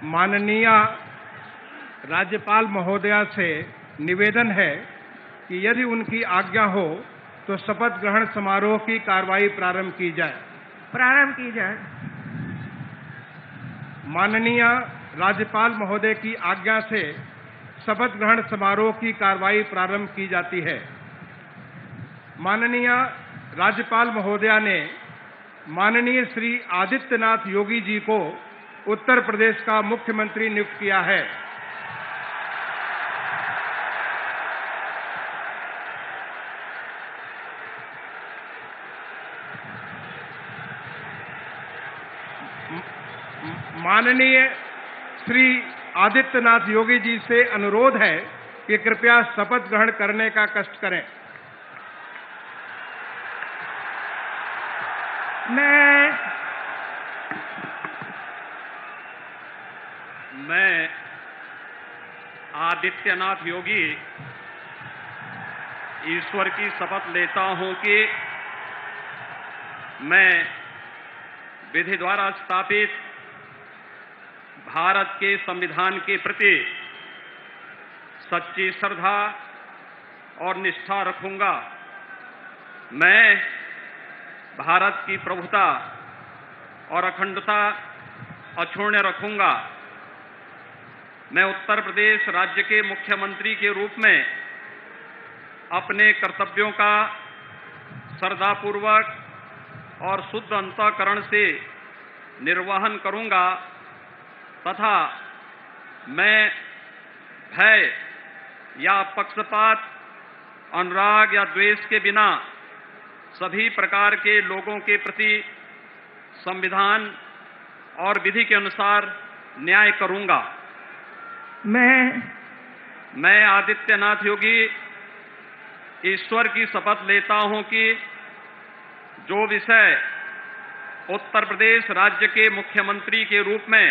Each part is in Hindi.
माननीय राज्यपाल महोदया से निवेदन है कि यदि उनकी आज्ञा हो तो शपथ ग्रहण समारोह की कार्रवाई प्रारंभ की जाए। माननीय राज्यपाल महोदय की आज्ञा से शपथ ग्रहण समारोह की कार्रवाई प्रारंभ की जाती है। माननीय राज्यपाल महोदया ने माननीय श्री आदित्यनाथ योगी जी को उत्तर प्रदेश का मुख्यमंत्री नियुक्त किया है। माननीय श्री आदित्यनाथ योगी जी से अनुरोध है कि कृपया शपथ ग्रहण करने का कष्ट करें। मैं आदित्यनाथ योगी ईश्वर की शपथ लेता हूं कि मैं विधि द्वारा स्थापित भारत के संविधान के प्रति सच्ची श्रद्धा और निष्ठा रखूंगा। मैं भारत की प्रभुता और अखंडता अक्षुण्ण रखूंगा। मैं उत्तर प्रदेश राज्य के मुख्यमंत्री के रूप में अपने कर्तव्यों का श्रद्धापूर्वक और शुद्ध अंतःकरण से निर्वहन करूंगा तथा मैं भय या पक्षपात, अनुराग या द्वेष के बिना सभी प्रकार के लोगों के प्रति संविधान और विधि के अनुसार न्याय करूंगा। मैं आदित्यनाथ योगी ईश्वर की शपथ लेता हूं कि जो विषय उत्तर प्रदेश राज्य के मुख्यमंत्री के रूप में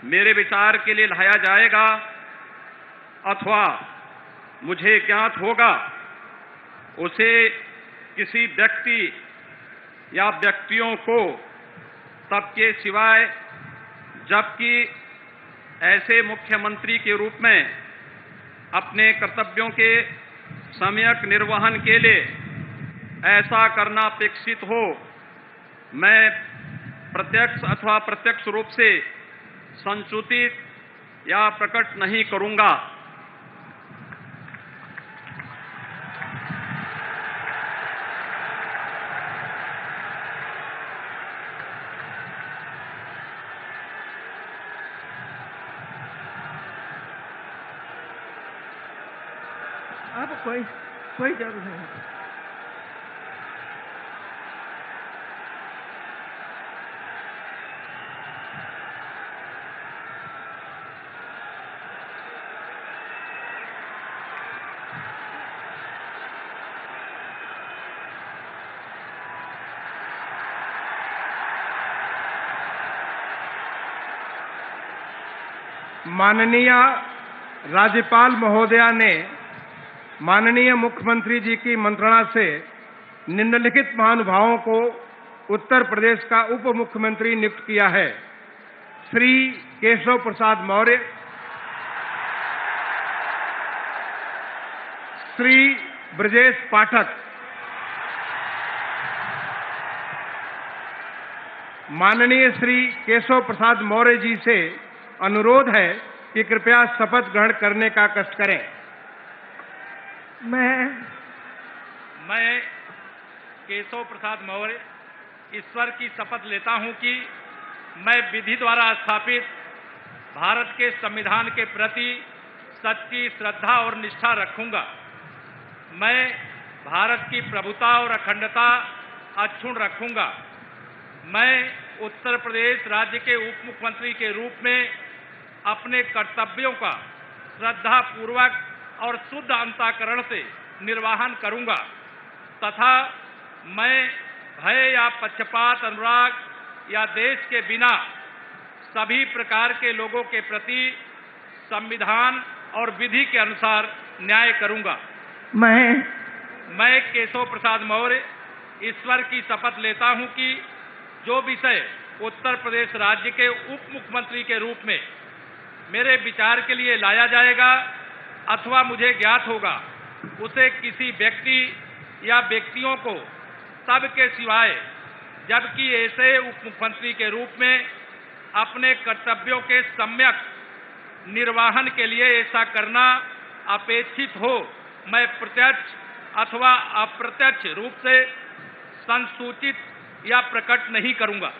मेरे विचार के लिए लाया जाएगा अथवा मुझे ज्ञात होगा, उसे किसी व्यक्ति या व्यक्तियों को तब के सिवाय जबकि ऐसे मुख्यमंत्री के रूप में अपने कर्तव्यों के सम्यक निर्वहन के लिए ऐसा करना अपेक्षित हो, मैं प्रत्यक्ष अथवा प्रत्यक्ष रूप से संसूचित या प्रकट नहीं करूंगा। अब कोई जरूरत नहीं। माननीय राज्यपाल महोदया ने माननीय मुख्यमंत्री जी की मंत्रणा से निम्नलिखित महानुभावों को उत्तर प्रदेश का उप मुख्यमंत्री नियुक्त किया है। श्री केशव प्रसाद मौर्य, श्री ब्रजेश पाठक। माननीय श्री केशव प्रसाद मौर्य जी से अनुरोध है कि कृपया शपथ ग्रहण करने का कष्ट करें। मैं केशव प्रसाद मौर्य ईश्वर की शपथ लेता हूं कि मैं विधि द्वारा स्थापित भारत के संविधान के प्रति सच्ची श्रद्धा और निष्ठा रखूंगा। मैं भारत की प्रभुता और अखंडता अक्षुण्ण रखूंगा। मैं उत्तर प्रदेश राज्य के उप मुख्यमंत्री के रूप में अपने कर्तव्यों का श्रद्धापूर्वक और शुद्ध अंतःकरण से निर्वहन करूंगा तथा मैं भय या पक्षपात, अनुराग या देश के बिना सभी प्रकार के लोगों के प्रति संविधान और विधि के अनुसार न्याय करूंगा। मैं केशव प्रसाद मौर्य ईश्वर की शपथ लेता हूं कि जो विषय उत्तर प्रदेश राज्य के उप मुख्यमंत्री के रूप में मेरे विचार के लिए लाया जाएगा अथवा मुझे ज्ञात होगा, उसे किसी व्यक्ति या व्यक्तियों को तब के सिवाय जबकि ऐसे उप मुख्यमंत्री के रूप में अपने कर्तव्यों के सम्यक निर्वहन के लिए ऐसा करना अपेक्षित हो, मैं प्रत्यक्ष अथवा अप्रत्यक्ष रूप से संसूचित या प्रकट नहीं करूंगा।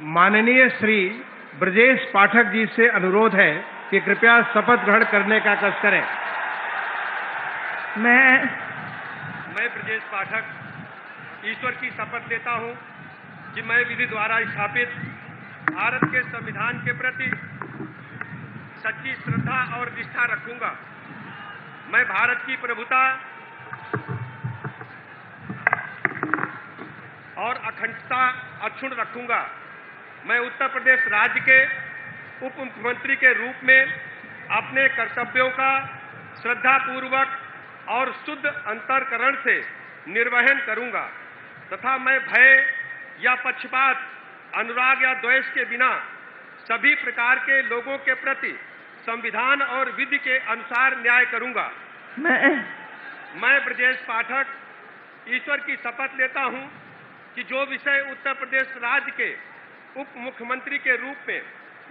माननीय श्री ब्रजेश पाठक जी से अनुरोध है कि कृपया शपथ ग्रहण करने का कष्ट करें। मैं ब्रजेश पाठक ईश्वर की शपथ लेता हूं कि मैं विधि द्वारा स्थापित भारत के संविधान के प्रति सच्ची श्रद्धा और निष्ठा रखूंगा। मैं भारत की प्रभुता और अखंडता अक्षुण्ण रखूंगा। मैं उत्तर प्रदेश राज्य के उप मुख्यमंत्री के रूप में अपने कर्तव्यों का श्रद्धापूर्वक और शुद्ध अंतःकरण से निर्वहन करूंगा तथा मैं भय या पक्षपात, अनुराग या द्वेष के बिना सभी प्रकार के लोगों के प्रति संविधान और विधि के अनुसार न्याय करूंगा। मैं ब्रजेश पाठक ईश्वर की शपथ लेता हूं कि जो विषय उत्तर प्रदेश राज्य के उप मुख्यमंत्री के रूप में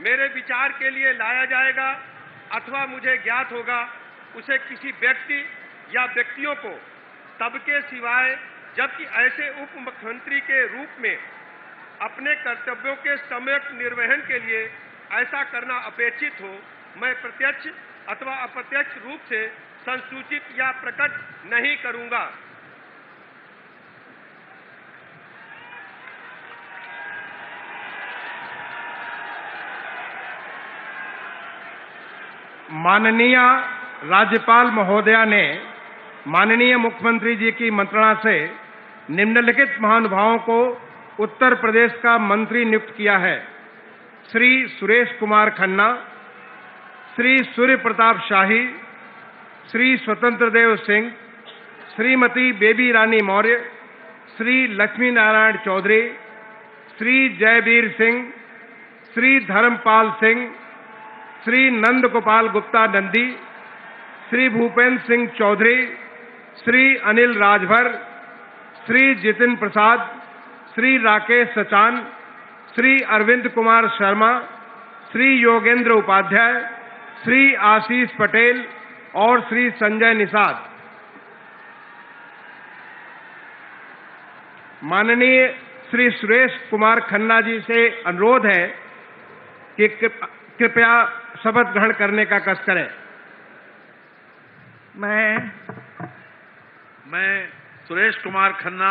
मेरे विचार के लिए लाया जाएगा अथवा मुझे ज्ञात होगा, उसे किसी व्यक्ति या व्यक्तियों को तब के सिवाय जबकि ऐसे उप मुख्यमंत्री के रूप में अपने कर्तव्यों के सम्यक निर्वहन के लिए ऐसा करना अपेक्षित हो, मैं प्रत्यक्ष अथवा अप्रत्यक्ष रूप से संसूचित या प्रकट नहीं करूंगा। माननीय राज्यपाल महोदया ने माननीय मुख्यमंत्री जी की मंत्रणा से निम्नलिखित महानुभावों को उत्तर प्रदेश का मंत्री नियुक्त किया है। श्री सुरेश कुमार खन्ना, श्री सूर्य प्रताप शाही, श्री स्वतंत्र देव सिंह, श्रीमती बेबी रानी मौर्य, श्री लक्ष्मी नारायण चौधरी, श्री जयवीर सिंह, श्री धर्मपाल सिंह, श्री नंद गोपाल गुप्ता नंदी, श्री भूपेंद्र सिंह चौधरी, श्री अनिल राजभर, श्री जितिन प्रसाद, श्री राकेश सचान, श्री अरविंद कुमार शर्मा, श्री योगेंद्र उपाध्याय, श्री आशीष पटेल और श्री संजय निषाद। माननीय श्री सुरेश कुमार खन्ना जी से अनुरोध है कि कृपया शपथ ग्रहण करने का कष्ट करें। मैं सुरेश कुमार खन्ना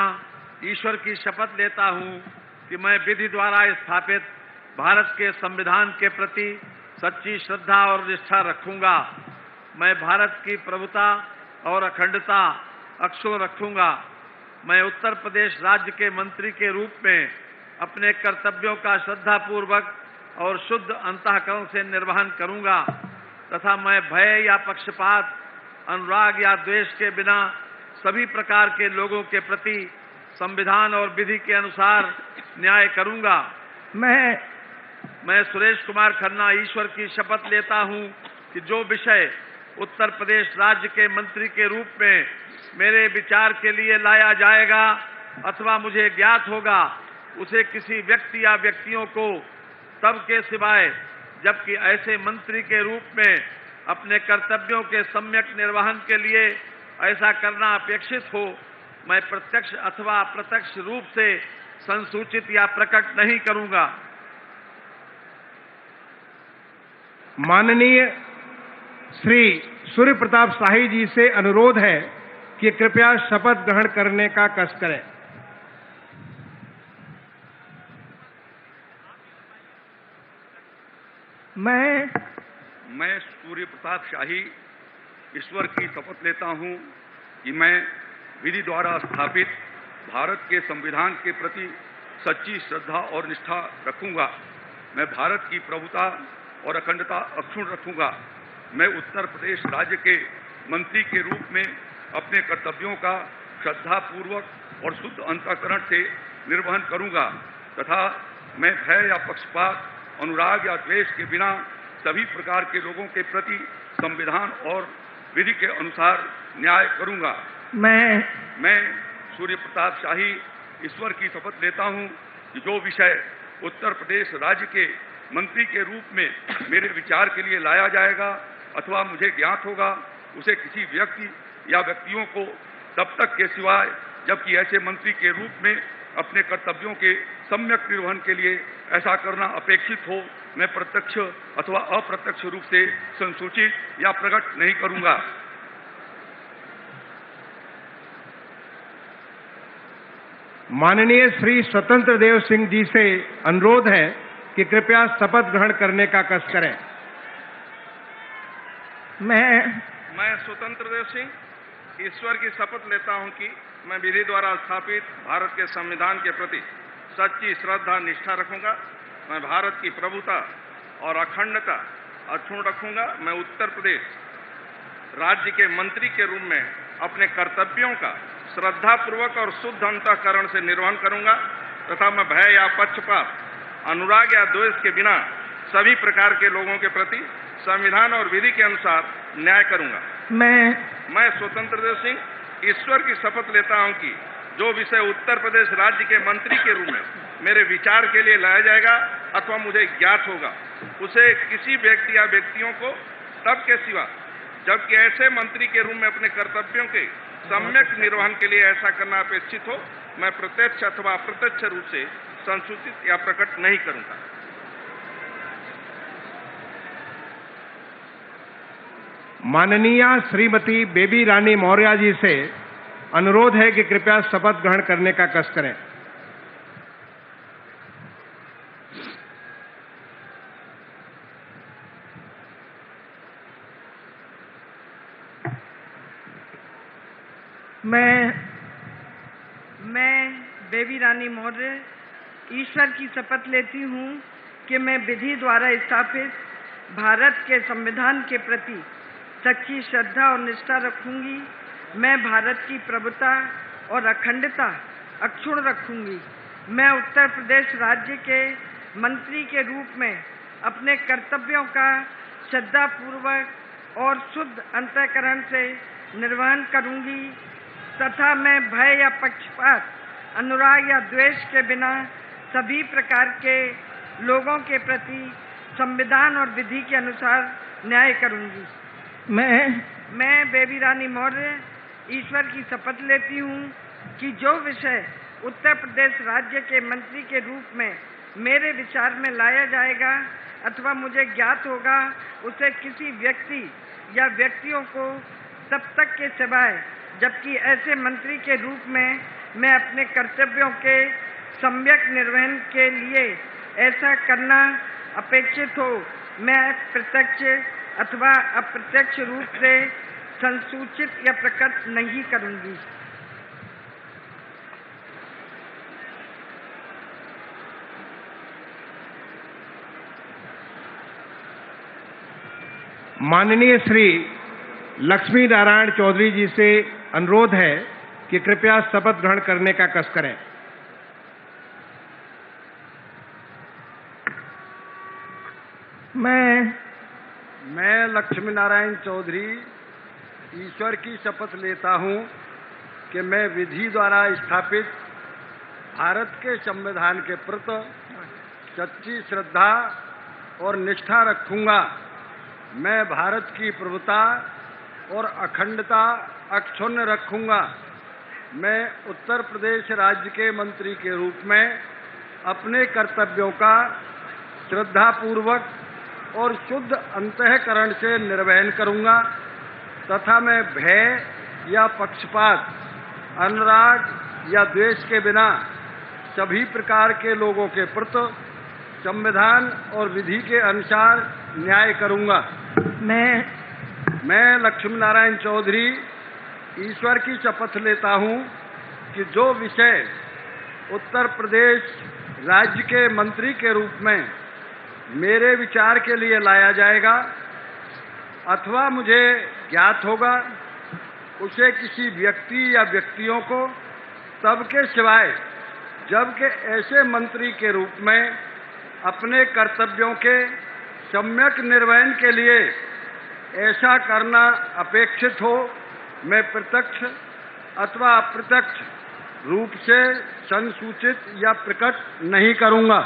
ईश्वर की शपथ लेता हूं कि मैं विधि द्वारा स्थापित भारत के संविधान के प्रति सच्ची श्रद्धा और निष्ठा रखूंगा। मैं भारत की प्रभुता और अखंडता अक्षुण्ण रखूंगा। मैं उत्तर प्रदेश राज्य के मंत्री के रूप में अपने कर्तव्यों का श्रद्धापूर्वक और शुद्ध अंतःकरण से निर्वहन करूंगा तथा मैं भय या पक्षपात, अनुराग या द्वेष के बिना सभी प्रकार के लोगों के प्रति संविधान और विधि के अनुसार न्याय करूंगा। मैं सुरेश कुमार खन्ना ईश्वर की शपथ लेता हूं कि जो विषय उत्तर प्रदेश राज्य के मंत्री के रूप में मेरे विचार के लिए लाया जाएगा अथवा मुझे ज्ञात होगा, उसे किसी व्यक्ति या व्यक्तियों को तब के सिवाय जबकि ऐसे मंत्री के रूप में अपने कर्तव्यों के सम्यक निर्वहन के लिए ऐसा करना अपेक्षित हो, मैं प्रत्यक्ष अथवा अप्रत्यक्ष रूप से संसूचित या प्रकट नहीं करूंगा। माननीय श्री सूर्य प्रताप शाही जी से अनुरोध है कि कृपया शपथ ग्रहण करने का कष्ट करें। मैं सूर्य प्रताप शाही ईश्वर की शपथ लेता हूं कि मैं विधि द्वारा स्थापित भारत के संविधान के प्रति सच्ची श्रद्धा और निष्ठा रखूंगा। मैं भारत की प्रभुता और अखंडता अक्षुण्ण रखूंगा। मैं उत्तर प्रदेश राज्य के मंत्री के रूप में अपने कर्तव्यों का श्रद्धापूर्वक और शुद्ध अंतःकरण से निर्वहन करूंगा तथा मैं भय या पक्षपात, अनुराग या द्वेष के बिना सभी प्रकार के लोगों के प्रति संविधान और विधि के अनुसार न्याय करूंगा। मैं सूर्य प्रताप शाही ईश्वर की शपथ लेता हूं कि जो विषय उत्तर प्रदेश राज्य के मंत्री के रूप में मेरे विचार के लिए लाया जाएगा अथवा मुझे ज्ञात होगा, उसे किसी व्यक्ति या व्यक्तियों को तब तक के सिवाय जबकि ऐसे मंत्री के रूप में अपने कर्तव्यों के सम्यक निर्वहन के लिए ऐसा करना अपेक्षित हो, मैं प्रत्यक्ष अथवा अप्रत्यक्ष रूप से संसूचित या प्रकट नहीं करूंगा। माननीय श्री स्वतंत्र देव सिंह जी से अनुरोध है कि कृपया शपथ ग्रहण करने का कष्ट करें। मैं स्वतंत्र देव सिंह ईश्वर की शपथ लेता हूं कि मैं विधि द्वारा स्थापित भारत के संविधान के प्रति सच्ची श्रद्धा निष्ठा रखूंगा। मैं भारत की प्रभुता और अखंडता अक्षुण्ण रखूंगा। मैं उत्तर प्रदेश राज्य के मंत्री के रूप में अपने कर्तव्यों का श्रद्धापूर्वक और शुद्ध अंतःकरण से निर्वहन करूंगा तथा मैं भय या पक्षपात, अनुराग या द्वेष के बिना सभी प्रकार के लोगों के प्रति संविधान और विधि के अनुसार न्याय करूंगा। मैं स्वतंत्र देव सिंह ईश्वर की शपथ लेता हूं कि जो विषय उत्तर प्रदेश राज्य के मंत्री के रूप में मेरे विचार के लिए लाया जाएगा अथवा मुझे ज्ञात होगा, उसे किसी व्यक्ति या व्यक्तियों को तब के सिवा जबकि ऐसे मंत्री के रूप में अपने कर्तव्यों के सम्यक निर्वहन के लिए ऐसा करना अपेक्षित हो, मैं प्रत्यक्ष अथवा अप्रत्यक्ष रूप से संसूचित या प्रकट नहीं करूंगा। माननीय श्रीमती बेबी रानी मौर्य जी से अनुरोध है कि कृपया शपथ ग्रहण करने का कष्ट करें। मैं बेबी रानी मौर्य ईश्वर की शपथ लेती हूँ कि मैं विधि द्वारा स्थापित भारत के संविधान के प्रति सच्ची श्रद्धा और निष्ठा रखूंगी। मैं भारत की प्रभुता और अखंडता अक्षुण्ण रखूंगी। मैं उत्तर प्रदेश राज्य के मंत्री के रूप में अपने कर्तव्यों का श्रद्धापूर्वक और शुद्ध अंतःकरण से निर्वहन करूंगी तथा मैं भय या पक्षपात, अनुराग या द्वेष के बिना सभी प्रकार के लोगों के प्रति संविधान और विधि के अनुसार न्याय करूंगी। मैं बेबी रानी मौर्य ईश्वर की शपथ लेती हूँ कि जो विषय उत्तर प्रदेश राज्य के मंत्री के रूप में मेरे विचार में लाया जाएगा अथवा मुझे ज्ञात होगा, उसे किसी व्यक्ति या व्यक्तियों को तब तक के सिवाय जबकि ऐसे मंत्री के रूप में मैं अपने कर्तव्यों के सम्यक निर्वहन के लिए ऐसा करना अपेक्षित हो, मैं प्रत्यक्ष अथवा अप्रत्यक्ष रूप से संसूचित या प्रकट नहीं करूंगी। माननीय श्री लक्ष्मी नारायण चौधरी जी से अनुरोध है कि कृपया शपथ ग्रहण करने का कष्ट करें। मैं लक्ष्मी नारायण चौधरी ईश्वर की शपथ लेता हूं कि मैं विधि द्वारा स्थापित भारत के संविधान के प्रति सच्ची श्रद्धा और निष्ठा रखूंगा। मैं भारत की प्रभुता और अखंडता अक्षुण्ण रखूंगा। मैं उत्तर प्रदेश राज्य के मंत्री के रूप में अपने कर्तव्यों का श्रद्धापूर्वक और शुद्ध अंतःकरण से निर्वहन करूँगा तथा मैं भय या पक्षपात, अनुराग या द्वेष के बिना सभी प्रकार के लोगों के प्रति संविधान और विधि के अनुसार न्याय करूँगा। मैं लक्ष्मी नारायण चौधरी ईश्वर की शपथ लेता हूँ कि जो विषय उत्तर प्रदेश राज्य के मंत्री के रूप में मेरे विचार के लिए लाया जाएगा अथवा मुझे ज्ञात होगा, उसे किसी व्यक्ति या व्यक्तियों को तब के सिवाय जबकि ऐसे मंत्री के रूप में अपने कर्तव्यों के सम्यक निर्वहन के लिए ऐसा करना अपेक्षित हो, मैं प्रत्यक्ष अथवा अप्रत्यक्ष रूप से संसूचित या प्रकट नहीं करूँगा।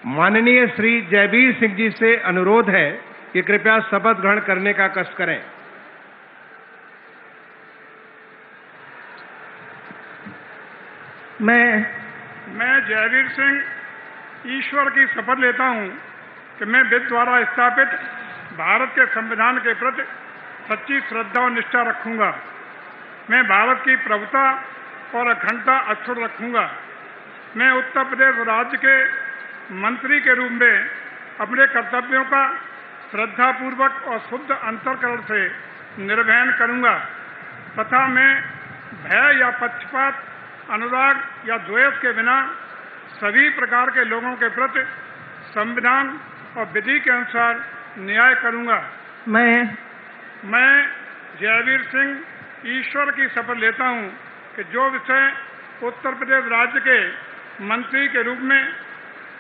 माननीय श्री जयवीर सिंह जी से अनुरोध है कि कृपया शपथ ग्रहण करने का कष्ट करें। मैं जयवीर सिंह ईश्वर की शपथ लेता हूं कि मैं विधि द्वारा स्थापित भारत के संविधान के प्रति सच्ची श्रद्धा और निष्ठा रखूंगा। मैं भारत की प्रभुता और अखंडता अक्षुण्ण रखूंगा। मैं उत्तर प्रदेश राज्य के मंत्री के रूप में अपने कर्तव्यों का श्रद्धापूर्वक और शुद्ध अंतःकरण से निर्वहन करूंगा तथा मैं भय या पक्षपात, अनुराग या द्वेष के बिना सभी प्रकार के लोगों के प्रति संविधान और विधि के अनुसार न्याय करूंगा। मैं जयवीर सिंह ईश्वर की शपथ लेता हूं कि जो विषय उत्तर प्रदेश राज्य के मंत्री के रूप में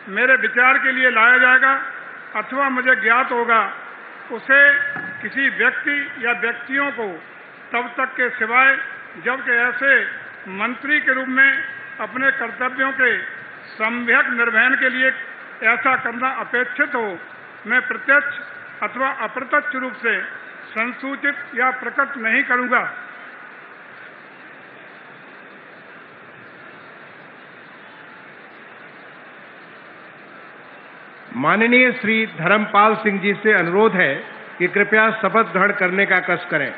मेरे विचार के लिए लाया जाएगा अथवा मुझे ज्ञात होगा, उसे किसी व्यक्ति या व्यक्तियों को तब तक के सिवाय जबकि ऐसे मंत्री के रूप में अपने कर्तव्यों के सम्यक निर्वहन के लिए ऐसा करना अपेक्षित हो, मैं प्रत्यक्ष अथवा अप्रत्यक्ष रूप से संसूचित या प्रकट नहीं करूंगा। माननीय श्री धर्मपाल सिंह जी से अनुरोध है कि कृपया शपथ ग्रहण करने का कष्ट करें।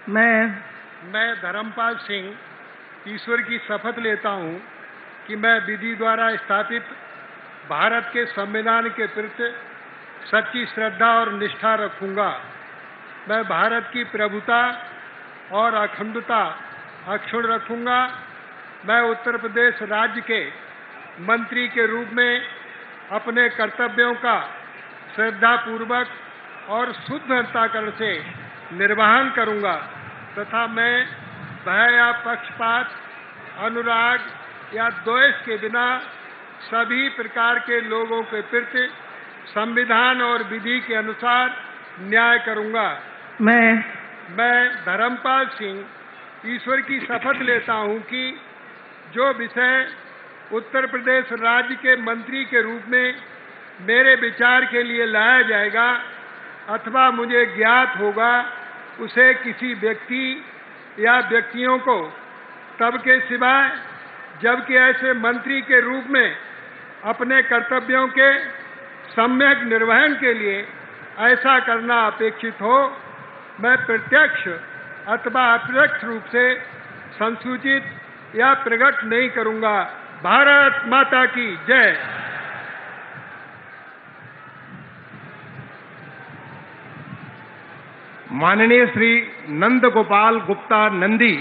मैं धर्मपाल सिंह ईश्वर की शपथ लेता हूँ कि मैं विधि द्वारा स्थापित भारत के संविधान के प्रति सच्ची श्रद्धा और निष्ठा रखूंगा। मैं भारत की प्रभुता और अखंडता अक्षुण्ण रखूंगा। मैं उत्तर प्रदेश राज्य के मंत्री के रूप में अपने कर्तव्यों का श्रद्धापूर्वक और शुद्ध अंतःकरण से निर्वहन करूंगा तथा मैं भय या पक्षपात, अनुराग या द्वेष के बिना सभी प्रकार के लोगों के प्रति संविधान और विधि के अनुसार न्याय करूंगा। मैं धर्मपाल सिंह ईश्वर की शपथ लेता हूं कि जो विषय उत्तर प्रदेश राज्य के मंत्री के रूप में मेरे विचार के लिए लाया जाएगा अथवा मुझे ज्ञात होगा, उसे किसी व्यक्ति या व्यक्तियों को तब के सिवाय जबकि ऐसे मंत्री के रूप में अपने कर्तव्यों के सम्यक निर्वहन के लिए ऐसा करना अपेक्षित हो, मैं प्रत्यक्ष अथवा अप्रत्यक्ष रूप से संसूचित या प्रकट नहीं करूंगा। भारत माता की जय। माननीय श्री नंद गोपाल गुप्ता नंदी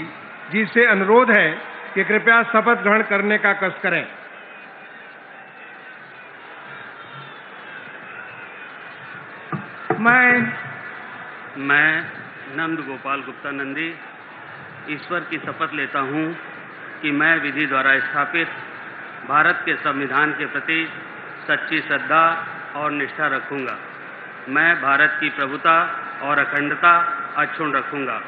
जी से अनुरोध है कि कृपया शपथ ग्रहण करने का कष्ट करें। मैं नंद गोपाल गुप्ता नंदी ईश्वर की शपथ लेता हूँ कि मैं विधि द्वारा स्थापित भारत के संविधान के प्रति सच्ची श्रद्धा और निष्ठा रखूंगा। मैं भारत की प्रभुता और अखंडता अक्षुण्ण रखूंगा।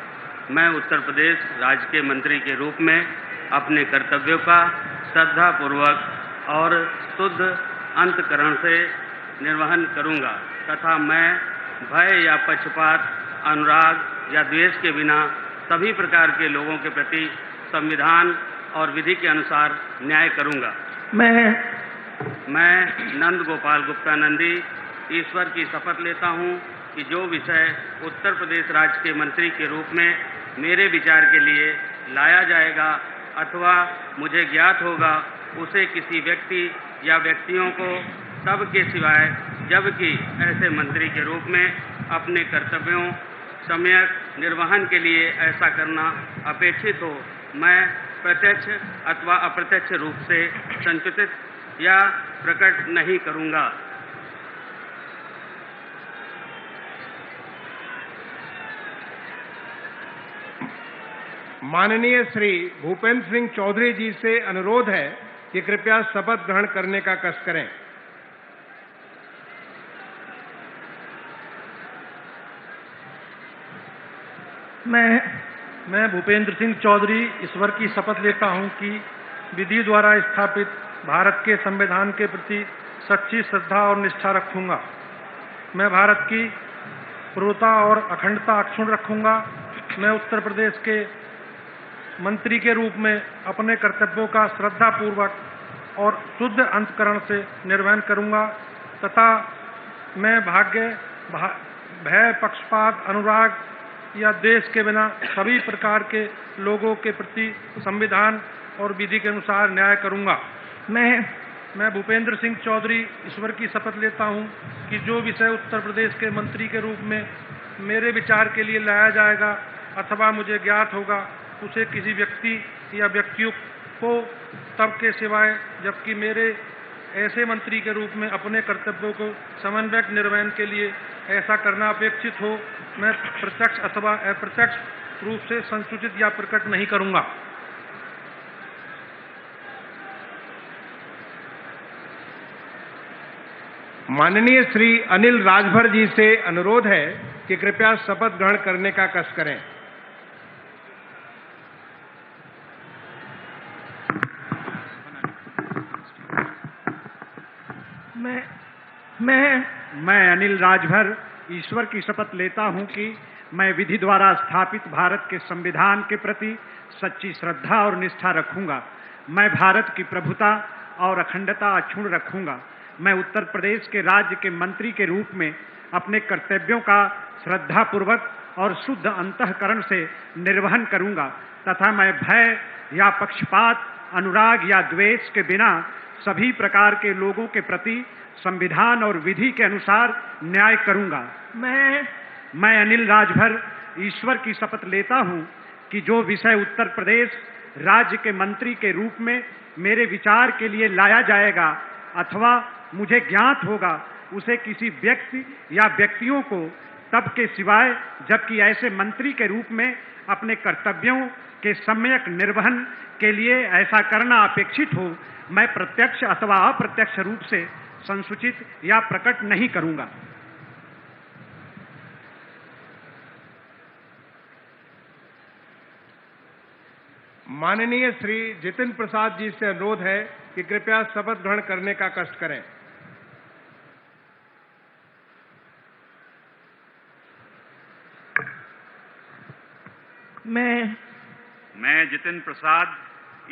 मैं उत्तर प्रदेश राज्य के मंत्री के रूप में अपने कर्तव्यों का श्रद्धापूर्वक और शुद्ध अंतःकरण से निर्वहन करूंगा तथा मैं भय या पक्षपात, अनुराग या द्वेष के बिना सभी प्रकार के लोगों के प्रति संविधान और विधि के अनुसार न्याय करूंगा। मैं नंद गोपाल गुप्ता नंदी ईश्वर की शपथ लेता हूं कि जो विषय उत्तर प्रदेश राज्य के मंत्री के रूप में मेरे विचार के लिए लाया जाएगा अथवा मुझे ज्ञात होगा, उसे किसी व्यक्ति या व्यक्तियों को तब के सिवाय जबकि ऐसे मंत्री के रूप में अपने कर्तव्यों सम्यक निर्वहन के लिए ऐसा करना अपेक्षित हो, मैं प्रत्यक्ष अथवा अप्रत्यक्ष रूप से संचित या प्रकट नहीं करूंगा। माननीय श्री भूपेंद्र सिंह चौधरी जी से अनुरोध है कि कृपया शपथ ग्रहण करने का कष्ट करें। मैं भूपेंद्र सिंह चौधरी ईश्वर की शपथ लेता हूं कि विधि द्वारा स्थापित भारत के संविधान के प्रति सच्ची श्रद्धा और निष्ठा रखूंगा। मैं भारत की पूर्णता और अखंडता अक्षुण्ण रखूंगा। मैं उत्तर प्रदेश के मंत्री के रूप में अपने कर्तव्यों का श्रद्धापूर्वक और शुद्ध अंतःकरण से निर्वहन करूंगा तथा मैं भय, पक्षपात, अनुराग या देश के बिना सभी प्रकार के लोगों के प्रति संविधान और विधि के अनुसार न्याय करूंगा। मैं भूपेंद्र सिंह चौधरी ईश्वर की शपथ लेता हूं कि जो विषय उत्तर प्रदेश के मंत्री के रूप में मेरे विचार के लिए लाया जाएगा अथवा मुझे ज्ञात होगा, उसे किसी व्यक्ति या व्यक्तियों को तब के सिवाय जबकि मेरे ऐसे मंत्री के रूप में अपने कर्तव्यों को समन्वयक निर्वहन के लिए ऐसा करना अपेक्षित हो, मैं प्रत्यक्ष अथवा अप्रत्यक्ष रूप से संसूचित या प्रकट नहीं करूंगा। माननीय श्री अनिल राजभर जी से अनुरोध है कि कृपया शपथ ग्रहण करने का कष्ट करें। मैं अनिल राजभर ईश्वर की शपथ लेता हूं कि मैं विधि द्वारा स्थापित भारत के संविधान के प्रति सच्ची श्रद्धा और निष्ठा रखूंगा। मैं भारत की प्रभुता और अखंडता अक्षुण्ण रखूंगा। मैं उत्तर प्रदेश के राज्य के मंत्री के रूप में अपने कर्तव्यों का श्रद्धापूर्वक और शुद्ध अंतःकरण से निर्वहन करूंगा तथा मैं भय या पक्षपात, अनुराग या द्वेष के बिना सभी प्रकार के लोगों के प्रति संविधान और विधि के अनुसार न्याय करूंगा। मैं अनिल राजभर ईश्वर की शपथ लेता हूं कि जो विषय उत्तर प्रदेश राज्य के मंत्री के रूप में मेरे विचार के लिए लाया जाएगा अथवा मुझे ज्ञात होगा, उसे किसी व्यक्ति या व्यक्तियों को तब के सिवाय जबकि ऐसे मंत्री के रूप में अपने कर्तव्यों के सम्यक निर्वहन के लिए ऐसा करना अपेक्षित हो, मैं प्रत्यक्ष अथवा अप्रत्यक्ष रूप से संसूचित या प्रकट नहीं करूंगा। माननीय श्री जितिन प्रसाद जी से अनुरोध है कि कृपया शपथ ग्रहण करने का कष्ट करें। मैं जितिन प्रसाद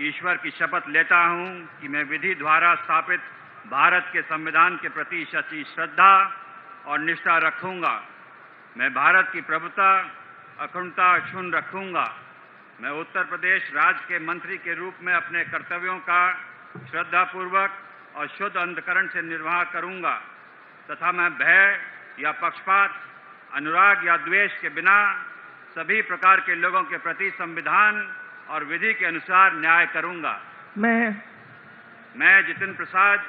ईश्वर की शपथ लेता हूं कि मैं विधि द्वारा स्थापित भारत के संविधान के प्रति सच्ची श्रद्धा और निष्ठा रखूंगा। मैं भारत की प्रभुता, अखंडता अक्षुण्ण रखूंगा। मैं उत्तर प्रदेश राज्य के मंत्री के रूप में अपने कर्तव्यों का श्रद्धापूर्वक और शुद्ध अंतःकरण से निर्वाह करूंगा तथा मैं भय या पक्षपात, अनुराग या द्वेष के बिना सभी प्रकार के लोगों के प्रति संविधान और विधि के अनुसार न्याय करूंगा। मैं जितिन प्रसाद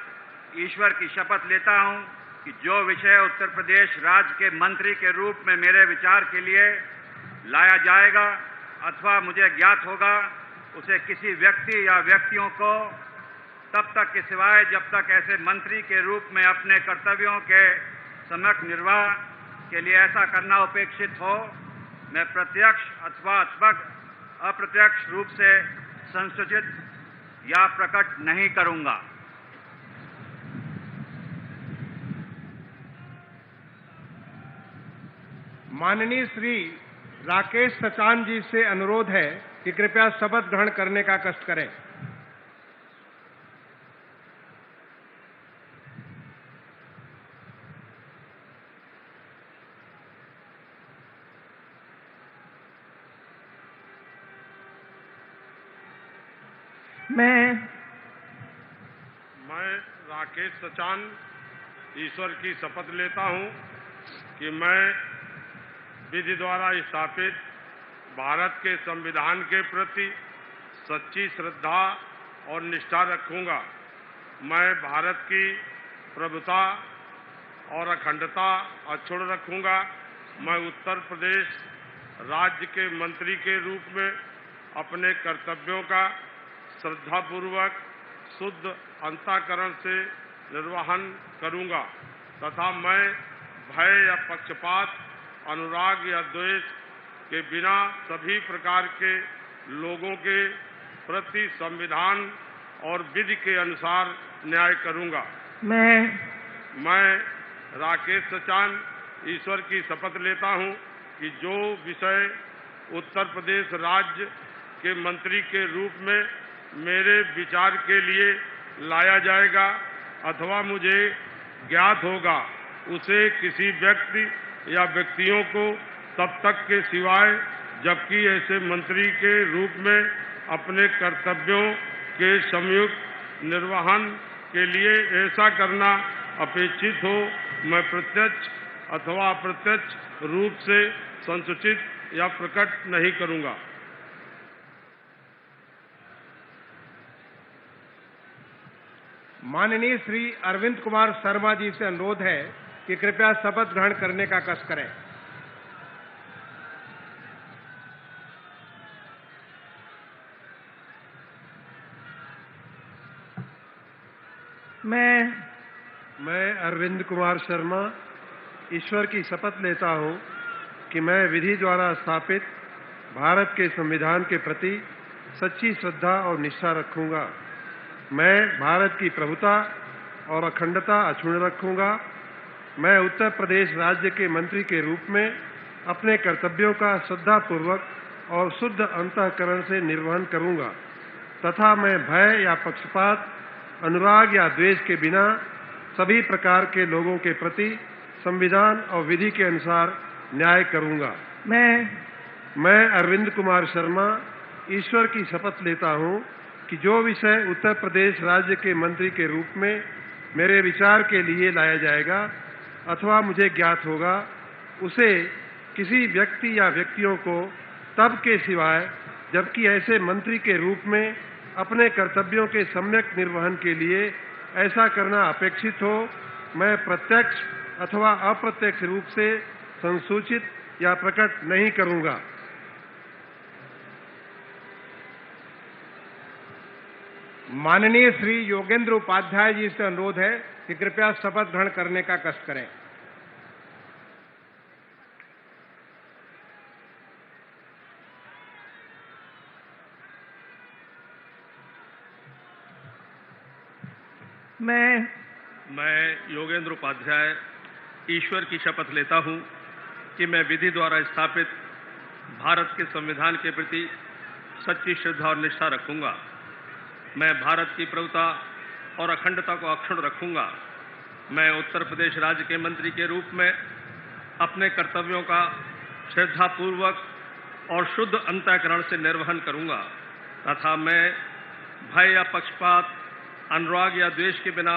ईश्वर की शपथ लेता हूं कि जो विषय उत्तर प्रदेश राज्य के मंत्री के रूप में मेरे विचार के लिए लाया जाएगा अथवा मुझे ज्ञात होगा, उसे किसी व्यक्ति या व्यक्तियों को तब तक के सिवाय जब तक ऐसे मंत्री के रूप में अपने कर्तव्यों के सम्यक निर्वाह के लिए ऐसा करना अपेक्षित हो, मैं प्रत्यक्ष अथवा अप्रत्यक्ष रूप से संसूचित या प्रकट नहीं करूंगा। माननीय श्री राकेश सचान जी से अनुरोध है कि कृपया शपथ ग्रहण करने का कष्ट करें। मैं राकेश सचान ईश्वर की शपथ लेता हूं कि मैं विधि द्वारा स्थापित भारत के संविधान के प्रति सच्ची श्रद्धा और निष्ठा रखूंगा। मैं भारत की प्रभुता और अखंडता अक्षुण्ण रखूंगा। मैं उत्तर प्रदेश राज्य के मंत्री के रूप में अपने कर्तव्यों का श्रद्धापूर्वक शुद्ध अंतःकरण से निर्वहन करूंगा तथा मैं भय या पक्षपात, अनुराग या द्वेष के बिना सभी प्रकार के लोगों के प्रति संविधान और विधि के अनुसार न्याय करूंगा। मैं राकेश सचान ईश्वर की शपथ लेता हूं कि जो विषय उत्तर प्रदेश राज्य के मंत्री के रूप में मेरे विचार के लिए लाया जाएगा अथवा मुझे ज्ञात होगा, उसे किसी व्यक्ति या व्यक्तियों को तब तक के सिवाय जबकि ऐसे मंत्री के रूप में अपने कर्तव्यों के संयुक्त निर्वहन के लिए ऐसा करना अपेक्षित हो, मैं प्रत्यक्ष अथवा अप्रत्यक्ष रूप से संसूचित या प्रकट नहीं करूंगा। माननीय श्री अरविंद कुमार शर्मा जी से अनुरोध है कि कृपया शपथ ग्रहण करने का कष्ट करें। मैं अरविंद कुमार शर्मा ईश्वर की शपथ लेता हूं कि मैं विधि द्वारा स्थापित भारत के संविधान के प्रति सच्ची श्रद्धा और निष्ठा रखूंगा। मैं भारत की प्रभुता और अखंडता अक्षुण्ण रखूंगा। मैं उत्तर प्रदेश राज्य के मंत्री के रूप में अपने कर्तव्यों का श्रद्धापूर्वक और शुद्ध अंतःकरण से निर्वहन करूंगा तथा मैं भय या पक्षपात, अनुराग या द्वेष के बिना सभी प्रकार के लोगों के प्रति संविधान और विधि के अनुसार न्याय करूंगा। मैं अरविंद कुमार शर्मा ईश्वर की शपथ लेता हूं कि जो विषय उत्तर प्रदेश राज्य के मंत्री के रूप में मेरे विचार के लिए लाया जाएगा अथवा मुझे ज्ञात होगा, उसे किसी व्यक्ति या व्यक्तियों को तब के सिवाय जबकि ऐसे मंत्री के रूप में अपने कर्तव्यों के सम्यक निर्वहन के लिए ऐसा करना अपेक्षित हो, मैं प्रत्यक्ष अथवा अप्रत्यक्ष रूप से संसूचित या प्रकट नहीं करूंगा। माननीय श्री योगेंद्र उपाध्याय जी से अनुरोध है कि कृपया शपथ ग्रहण करने का कष्ट करें। मैं योगेंद्र उपाध्याय ईश्वर की शपथ लेता हूं कि मैं विधि द्वारा स्थापित भारत के संविधान के प्रति सच्ची श्रद्धा और निष्ठा रखूंगा। मैं भारत की प्रभुता और अखंडता को अक्षुण्ण रखूंगा। मैं उत्तर प्रदेश राज्य के मंत्री के रूप में अपने कर्तव्यों का श्रद्धापूर्वक और शुद्ध अंतःकरण से निर्वहन करूंगा तथा मैं भय या पक्षपात, अनुराग या द्वेष के बिना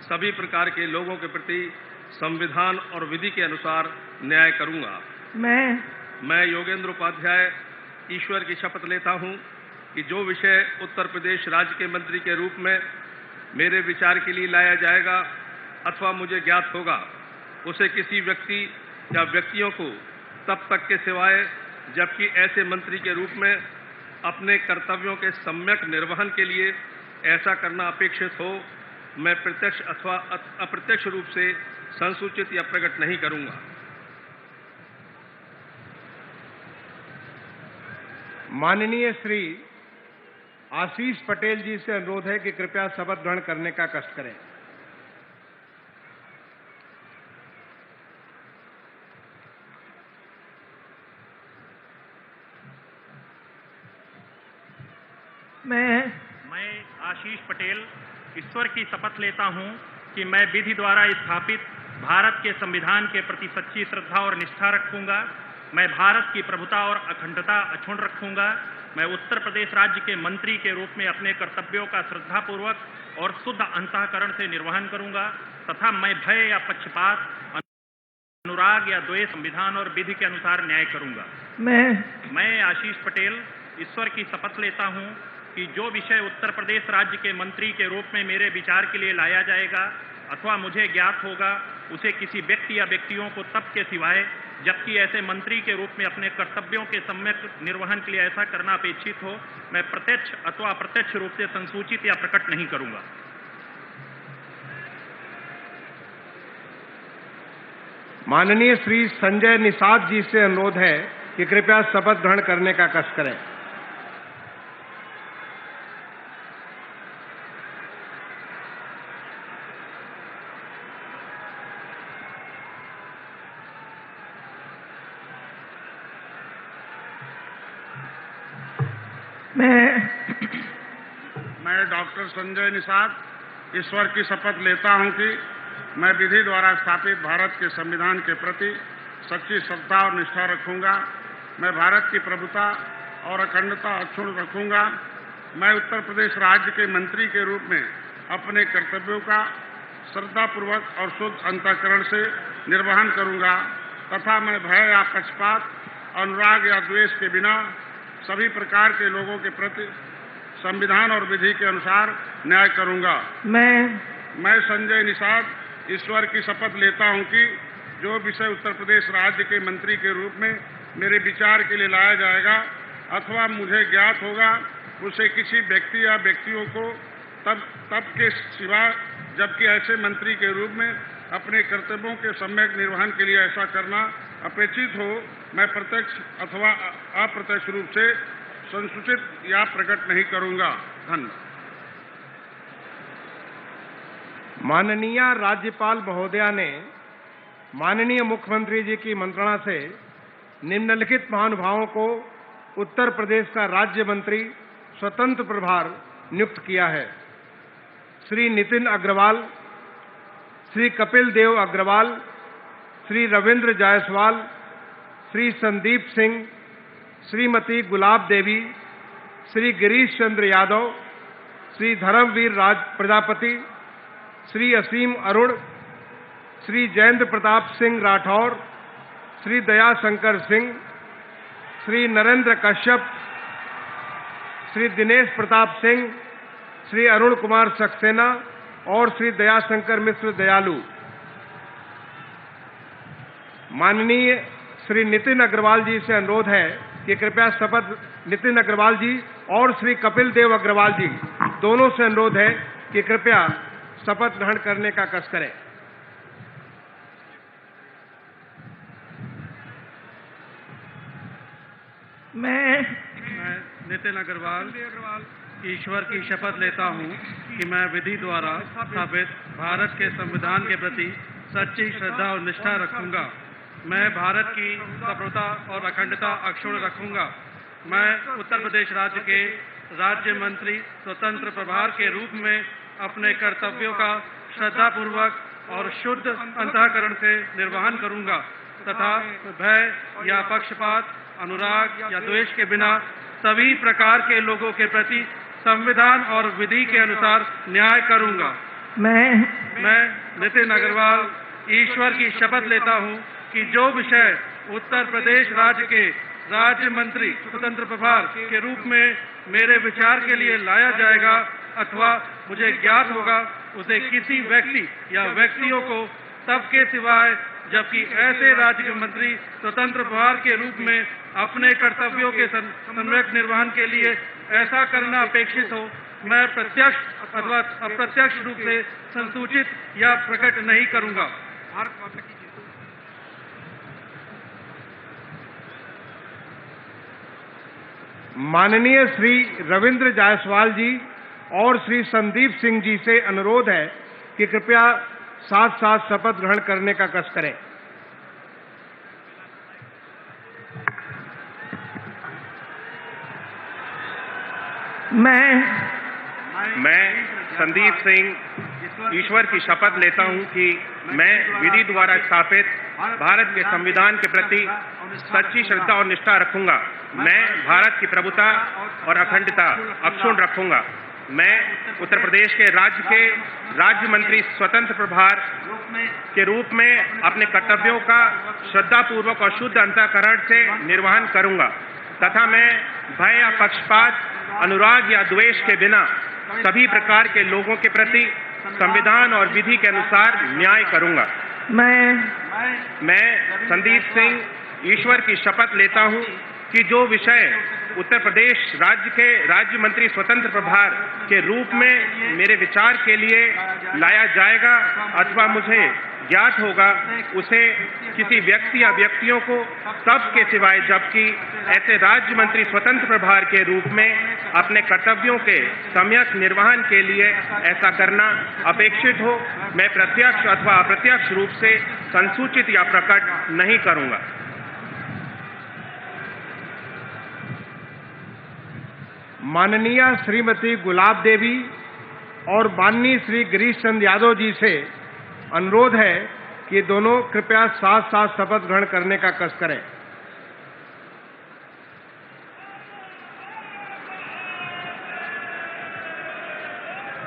सभी प्रकार के लोगों के प्रति संविधान और विधि के अनुसार न्याय करूंगा। मैं योगेंद्र उपाध्याय ईश्वर की शपथ लेता हूं कि जो विषय उत्तर प्रदेश राज्य के मंत्री के रूप में मेरे विचार के लिए लाया जाएगा अथवा मुझे ज्ञात होगा, उसे किसी व्यक्ति या व्यक्तियों को तब तक के सिवाय जबकि ऐसे मंत्री के रूप में अपने कर्तव्यों के सम्यक निर्वहन के लिए ऐसा करना अपेक्षित हो, मैं प्रत्यक्ष अथवा अप्रत्यक्ष रूप से संसूचित या प्रकट नहीं करूंगा। माननीय श्री आशीष पटेल जी से अनुरोध है कि कृपया शपथ ग्रहण करने का कष्ट करें। मैं आशीष पटेल ईश्वर की शपथ लेता हूं कि मैं विधि द्वारा स्थापित भारत के संविधान के प्रति सच्ची श्रद्धा और निष्ठा रखूंगा। मैं भारत की प्रभुता और अखंडता अक्षुण्ण रखूंगा। मैं उत्तर प्रदेश राज्य के मंत्री के रूप में अपने कर्तव्यों का श्रद्धापूर्वक और शुद्ध अंतःकरण से निर्वहन करूंगा तथा मैं भय या पक्षपात, अनुराग या द्वेष, संविधान और विधि के अनुसार न्याय करूंगा। मैं आशीष पटेल ईश्वर की शपथ लेता हूं कि जो विषय उत्तर प्रदेश राज्य के मंत्री के रूप में मेरे विचार के लिए लाया जाएगा अथवा मुझे ज्ञात होगा, उसे किसी व्यक्ति या व्यक्तियों को तब के सिवाय जबकि ऐसे मंत्री के रूप में अपने कर्तव्यों के सम्यक निर्वहन के लिए ऐसा करना अपेक्षित हो, मैं प्रत्यक्ष अथवा अप्रत्यक्ष रूप से संसूचित या प्रकट नहीं करूंगा। माननीय श्री संजय निषाद जी से अनुरोध है कि कृपया शपथ ग्रहण करने का कष्ट करें। मैं डॉक्टर संजय निषाद ईश्वर की शपथ लेता हूं कि मैं विधि द्वारा स्थापित भारत के संविधान के प्रति सच्ची श्रद्धा और निष्ठा रखूंगा। मैं भारत की प्रभुता और अखंडता अक्षुण्ण रखूंगा। मैं उत्तर प्रदेश राज्य के मंत्री के रूप में अपने कर्तव्यों का श्रद्धापूर्वक और शुद्ध अंतःकरण से निर्वहन करूंगा तथा मैं भय या पक्षपात, अनुराग या द्वेष के बिना सभी प्रकार के लोगों के प्रति संविधान और विधि के अनुसार न्याय करूंगा। मैं संजय निषाद ईश्वर की शपथ लेता हूं कि जो विषय उत्तर प्रदेश राज्य के मंत्री के रूप में मेरे विचार के लिए लाया जाएगा अथवा मुझे ज्ञात होगा, उसे किसी व्यक्ति या व्यक्तियों को तब के सिवा जबकि ऐसे मंत्री के रूप में अपने कर्तव्यों के सम्यक निर्वहन के लिए ऐसा करना अपेक्षित हो, मैं प्रत्यक्ष अथवा अप्रत्यक्ष रूप से संसूचित या प्रकट नहीं करूंगा। धन्यवाद। माननीय राज्यपाल महोदया ने माननीय मुख्यमंत्री जी की मंत्रणा से निम्नलिखित महानुभावों को उत्तर प्रदेश का राज्य मंत्री स्वतंत्र प्रभार नियुक्त किया है। श्री नितिन अग्रवाल, श्री कपिल देव अग्रवाल, श्री रविंद्र जायसवाल, श्री संदीप सिंह, श्रीमती गुलाब देवी, श्री गिरीश चंद्र यादव, श्री धर्मवीर राज प्रजापति, श्री असीम अरुण, श्री जयेंद्र प्रताप सिंह राठौर, श्री दया शंकर सिंह, श्री नरेंद्र कश्यप, श्री दिनेश प्रताप सिंह, श्री अरुण कुमार सक्सेना और श्री दयाशंकर मिश्र दयालु। माननीय श्री नितिन अग्रवाल जी से अनुरोध है कि कृपया शपथ नितिन अग्रवाल जी और श्री कपिल देव अग्रवाल जी दोनों से अनुरोध है कि कृपया शपथ ग्रहण करने का कष्ट करें। मैं नितिन अग्रवाल ईश्वर की शपथ लेता हूं कि मैं विधि द्वारा स्थापित भारत के संविधान के प्रति सच्ची श्रद्धा और निष्ठा रखूंगा। मैं भारत की प्रभुता और अखंडता अक्षुण्ण रखूंगा। मैं उत्तर प्रदेश राज्य के राज्य मंत्री स्वतंत्र प्रभार के रूप में अपने कर्तव्यों का श्रद्धापूर्वक और शुद्ध अंतःकरण से निर्वहन करूंगा तथा भय या पक्षपात, अनुराग या द्वेष के बिना सभी प्रकार के लोगों के प्रति संविधान और विधि के अनुसार न्याय करूंगा। मैं नितिन अग्रवाल ईश्वर की शपथ लेता हूं कि जो विषय उत्तर प्रदेश राज्य के राज्य मंत्री स्वतंत्र प्रभार के रूप में मेरे विचार के लिए लाया जाएगा अथवा मुझे ज्ञात होगा, उसे किसी व्यक्ति या व्यक्तियों को तब के सिवाय जबकि ऐसे राज्य के मंत्री स्वतंत्र प्रभार के रूप में अपने कर्तव्यों के सम्यक निर्वहन के लिए ऐसा करना अपेक्षित हो, मैं प्रत्यक्ष अथवा अप्रत्यक्ष रूप से संसूचित या प्रकट नहीं करूंगा। माननीय श्री रविंद्र जायसवाल जी और श्री संदीप सिंह जी से अनुरोध है कि कृपया साथ साथ शपथ ग्रहण करने का कष्ट करें। मैं संदीप सिंह ईश्वर की शपथ लेता हूं कि मैं विधि द्वारा स्थापित भारत के संविधान के प्रति सच्ची श्रद्धा और निष्ठा रखूंगा। मैं भारत की प्रभुता और अखंडता अक्षुण्ण रखूंगा। मैं उत्तर प्रदेश के राज्य मंत्री स्वतंत्र प्रभार के रूप में अपने कर्तव्यों का श्रद्धापूर्वक और शुद्ध अंतःकरण से निर्वहन करूंगा तथा मैं भय या पक्षपात, अनुराग या द्वेष के बिना सभी प्रकार के लोगों के प्रति संविधान और विधि के अनुसार न्याय करूंगा। मैं संदीप सिंह ईश्वर की शपथ लेता हूं कि जो विषय उत्तर प्रदेश राज्य के राज्य मंत्री स्वतंत्र प्रभार के रूप में मेरे विचार के लिए लाया जाएगा अथवा मुझे ज्ञात होगा, उसे किसी व्यक्ति या व्यक्तियों को सबके सिवाय जबकि ऐसे राज्य मंत्री स्वतंत्र प्रभार के रूप में अपने कर्तव्यों के सम्यक निर्वहन के लिए ऐसा करना अपेक्षित हो, मैं प्रत्यक्ष अथवा अप्रत्यक्ष रूप से संसूचित या प्रकट नहीं करूंगा। माननीय श्रीमती गुलाब देवी और माननीय श्री गिरीश चंद्र यादव जी से अनुरोध है कि दोनों कृपया साथ साथ शपथ ग्रहण करने का कष्ट करें।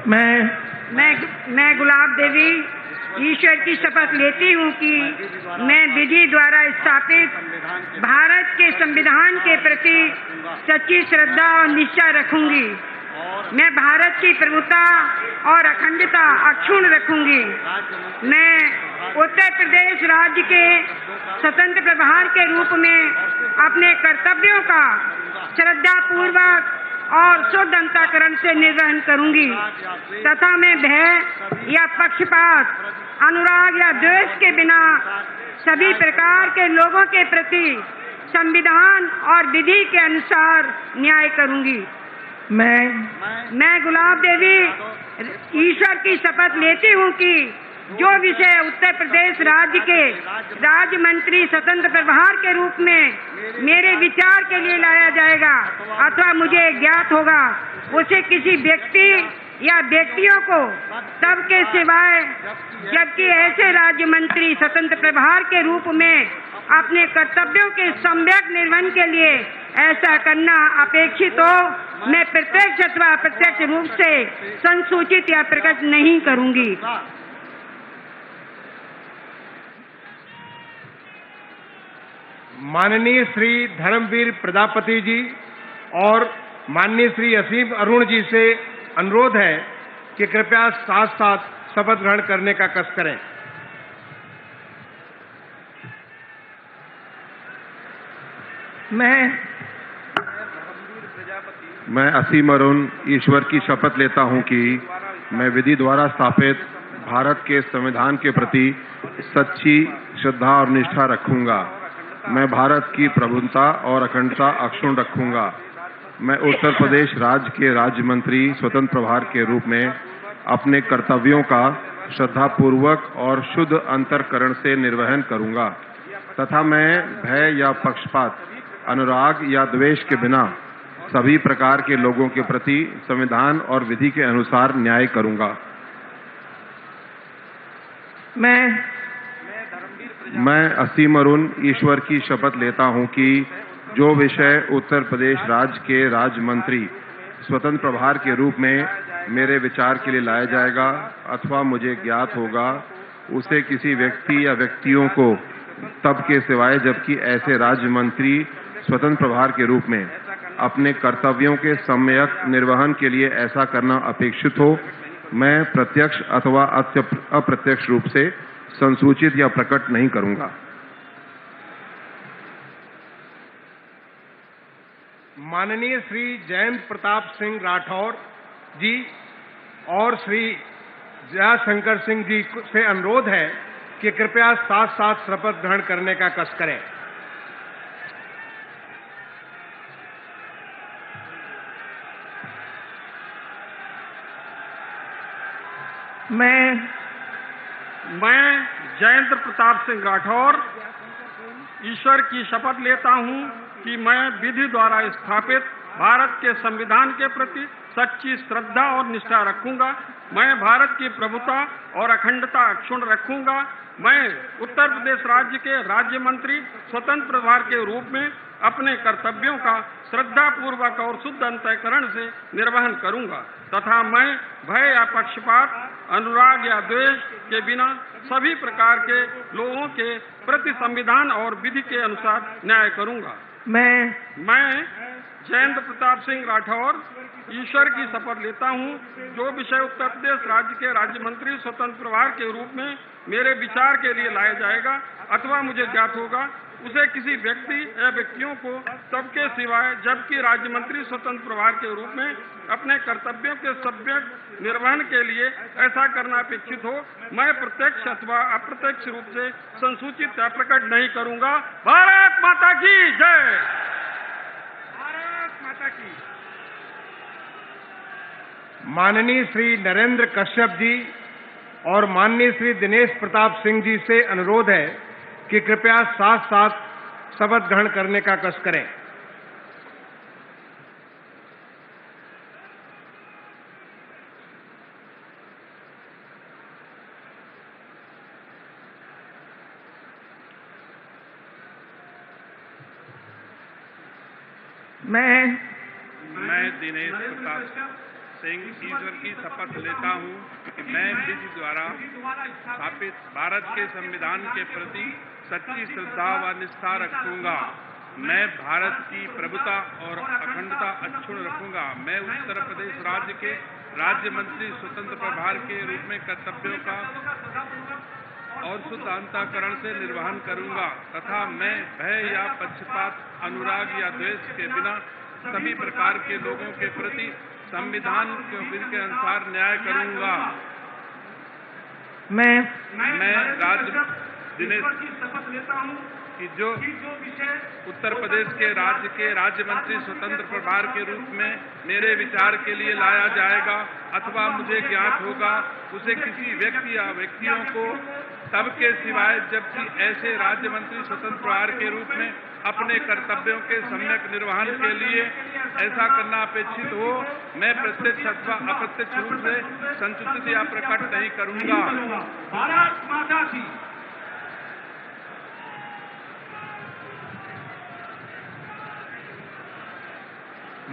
मैं गुलाब देवी ईश्वर की शपथ लेती हूँ कि मैं विधि द्वारा स्थापित भारत के संविधान के प्रति सच्ची श्रद्धा और निष्ठा रखूंगी। मैं भारत की प्रभुता और अखंडता अक्षुण्ण रखूंगी। मैं उत्तर प्रदेश राज्य के स्वतंत्र प्रभार के रूप में अपने कर्तव्यों का श्रद्धापूर्वक और शुद्ध अंतःकरण से निर्वहन करूंगी तथा मैं भय या पक्षपात, अनुराग या द्वेष के बिना सभी प्रकार के लोगों के प्रति संविधान और विधि के अनुसार न्याय करूंगी। मैं गुलाब देवी ईश्वर की शपथ लेती हूँ कि जो विषय उत्तर प्रदेश राज्य के राज्य मंत्री स्वतंत्र प्रभार के रूप में मेरे विचार के लिए लाया जाएगा अथवा मुझे ज्ञात होगा, उसे किसी व्यक्ति या व्यक्तियों को सबके सिवाय जबकि ऐसे राज्य मंत्री स्वतंत्र प्रभार के रूप में अपने कर्तव्यों के सम्यक निर्वहन के लिए ऐसा करना अपेक्षित हो, मैं प्रत्यक्ष अथवा अप्रत्यक्ष रूप से संसूचित या प्रकट नहीं करूंगी। माननीय श्री धर्मवीर प्रजापति जी और माननीय श्री असीम अरुण जी से अनुरोध है कि कृपया साथ साथ शपथ ग्रहण करने का कष्ट करें। मैं असीम अरुण ईश्वर की शपथ लेता हूं कि मैं विधि द्वारा स्थापित भारत के संविधान के प्रति सच्ची श्रद्धा और निष्ठा रखूंगा। मैं भारत की प्रभुता और अखंडता अक्षुण्ण रखूंगा। मैं उत्तर प्रदेश राज्य के राज्य मंत्री स्वतंत्र प्रभार के रूप में अपने कर्तव्यों का श्रद्धापूर्वक और शुद्ध अंतःकरण से निर्वहन करूंगा तथा मैं भय या पक्षपात, अनुराग या द्वेष के बिना सभी प्रकार के लोगों के प्रति संविधान और विधि के अनुसार न्याय करूंगा। मैं असीम अरुण ईश्वर की शपथ लेता हूं कि जो विषय उत्तर प्रदेश राज्य के राज्य मंत्री स्वतंत्र प्रभार के रूप में मेरे विचार के लिए लाया जाएगा अथवा मुझे ज्ञात होगा, उसे किसी व्यक्ति या व्यक्तियों को तब के सिवाय जबकि ऐसे राज्य मंत्री स्वतंत्र प्रभार के रूप में अपने कर्तव्यों के सम्यक निर्वहन के लिए ऐसा करना अपेक्षित हो, मैं प्रत्यक्ष अथवा अप्रत्यक्ष रूप से संसूचित या प्रकट नहीं करूंगा। माननीय श्री जयंत प्रताप सिंह राठौर जी और श्री जयाशंकर सिंह जी से अनुरोध है कि कृपया साथ साथ शपथ ग्रहण करने का कष्ट करें। मैं जयंत प्रताप सिंह राठौर ईश्वर की शपथ लेता हूं कि मैं विधि द्वारा स्थापित भारत के संविधान के प्रति सच्ची श्रद्धा और निष्ठा रखूंगा। मैं भारत की प्रभुता और अखंडता अक्षुण्ण रखूंगा। मैं उत्तर प्रदेश राज्य के राज्य मंत्री स्वतंत्र प्रभार के रूप में अपने कर्तव्यों का श्रद्धा पूर्वक और शुद्ध अंतःकरण से निर्वहन करूंगा तथा मैं भय या पक्षपात, अनुराग या द्वेष के बिना सभी प्रकार के लोगों के प्रति संविधान और विधि के अनुसार न्याय करूंगा। मैं जयेंद्र प्रताप सिंह राठौर ईश्वर की शपथ लेता हूं, जो विषय उत्तर प्रदेश राज्य के राज्य मंत्री स्वतंत्र प्रभार के रूप में मेरे विचार के लिए लाया जाएगा अथवा मुझे ज्ञात होगा, उसे किसी व्यक्ति या व्यक्तियों को सबके सिवाय जबकि राज्य मंत्री स्वतंत्र प्रभार के रूप में अपने कर्तव्यों के सम्यक निर्वहन के लिए ऐसा करना अपेक्षित हो, मैं प्रत्यक्ष अथवा अप्रत्यक्ष रूप से संसूचित या प्रकट नहीं करूंगा। भारत माता की जय। भारत माता की। माननीय श्री नरेंद्र कश्यप जी और माननीय श्री दिनेश प्रताप सिंह जी से अनुरोध है कि कृपया साथ साथ शपथ ग्रहण करने का कष्ट करें। मैं दिनेश प्रताप सिंह ईश्वर की शपथ लेता हूं कि मैं विधि द्वारा स्थापित भारत के संविधान के प्रति सच्ची श्रद्धा व निष्ठा रखूंगा। मैं भारत की प्रभुता और अखंडता अक्षुण्ण रखूंगा। मैं उत्तर प्रदेश राज्य के राज्य मंत्री स्वतंत्र प्रभार के रूप में कर्तव्यों का और शुद्ध अंतःकरण से निर्वहन करूंगा तथा मैं भय या पक्षपात, अनुराग या द्वेष के बिना सभी प्रकार के लोगों के प्रति संविधान के विधि के अनुसार न्याय करूंगा। मैं राज्य दिनेश की शपथ लेता हूं कि जो उत्तर प्रदेश के राज्य मंत्री स्वतंत्र प्रभार के रूप में मेरे विचार के लिए लाया जाएगा अथवा मुझे ज्ञात होगा, उसे किसी व्यक्ति या व्यक्तियों को तब के सिवाय जबकि ऐसे राज्य मंत्री स्वतंत्र प्रभार के रूप में अपने कर्तव्यों के सम्यक निर्वहन के लिए ऐसा करना अपेक्षित हो, मैं प्रत्यक्ष अथवा अप्रत्यक्ष रूप से संसूचित या प्रकट नहीं करूंगा। भारत माता की।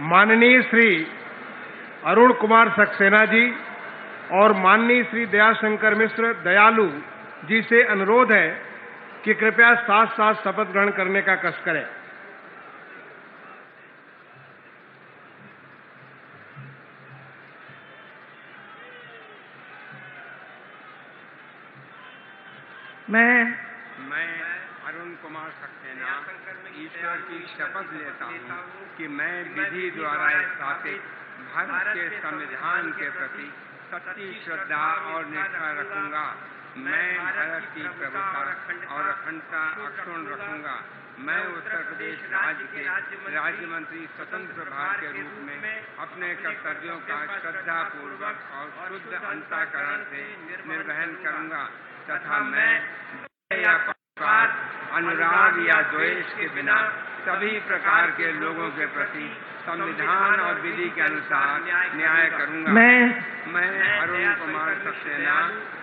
माननीय श्री अरुण कुमार सक्सेना जी और माननीय श्री दयाशंकर मिश्र दयालु जी से अनुरोध है कि कृपया साथ साथ शपथ ग्रहण करने का कष्ट करें। मैं अरुण कुमार सक्सेना ईश्वर की शपथ लेता हूँ कि मैं विधि द्वारा स्थापित भारत के संविधान के प्रति सच्ची श्रद्धा और निष्ठा रखूंगा। मैं भारत की प्रभुता और अखंडता अक्षुण्ण रखूंगा। मैं उत्तर प्रदेश राज्य के राज्य मंत्री स्वतंत्र प्रभार के रूप में अपने कर्तव्यों का श्रद्धा पूर्वक और शुद्ध अंतःकरण से निर्वहन करूंगा तथा मैं या पक्षपात, अनुराग या द्वेष के बिना सभी प्रकार के लोगों के प्रति संविधान और विधि के अनुसार न्याय करूंगा। मैं अरुण कुमार सक्सेना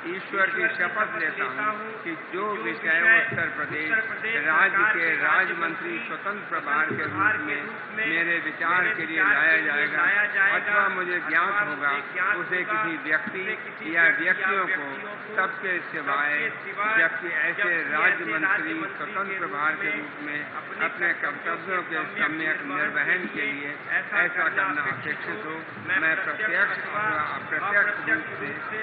ईश्वर की शपथ लेता हूँ कि जो विषय उत्तर प्रदेश राज्य के राज्य मंत्री स्वतंत्र प्रभार के रूप में मेरे विचार के लिए लाया जाएगा अथवा मुझे ज्ञात होगा, उसे किसी व्यक्ति या व्यक्तियों को सबके सिवाय जबकि ऐसे राज्य मंत्री स्वतंत्र प्रभार के रूप में अपने कर्तव्यों के सम्यक निर्वहन के लिए ऐसा करना अपेक्षित हो, मैं प्रत्यक्ष अथवा अप्रत्यक्ष रूप से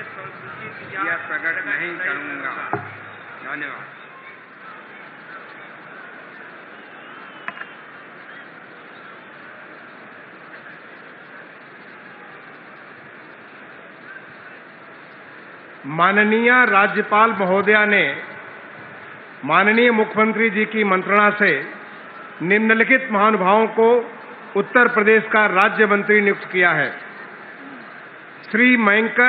यह प्रकट नहीं करूंगा। धन्यवाद। माननीय राज्यपाल महोदया ने माननीय मुख्यमंत्री जी की मंत्रणा से निम्नलिखित महानुभावों को उत्तर प्रदेश का राज्य मंत्री नियुक्त किया है। श्री मयंक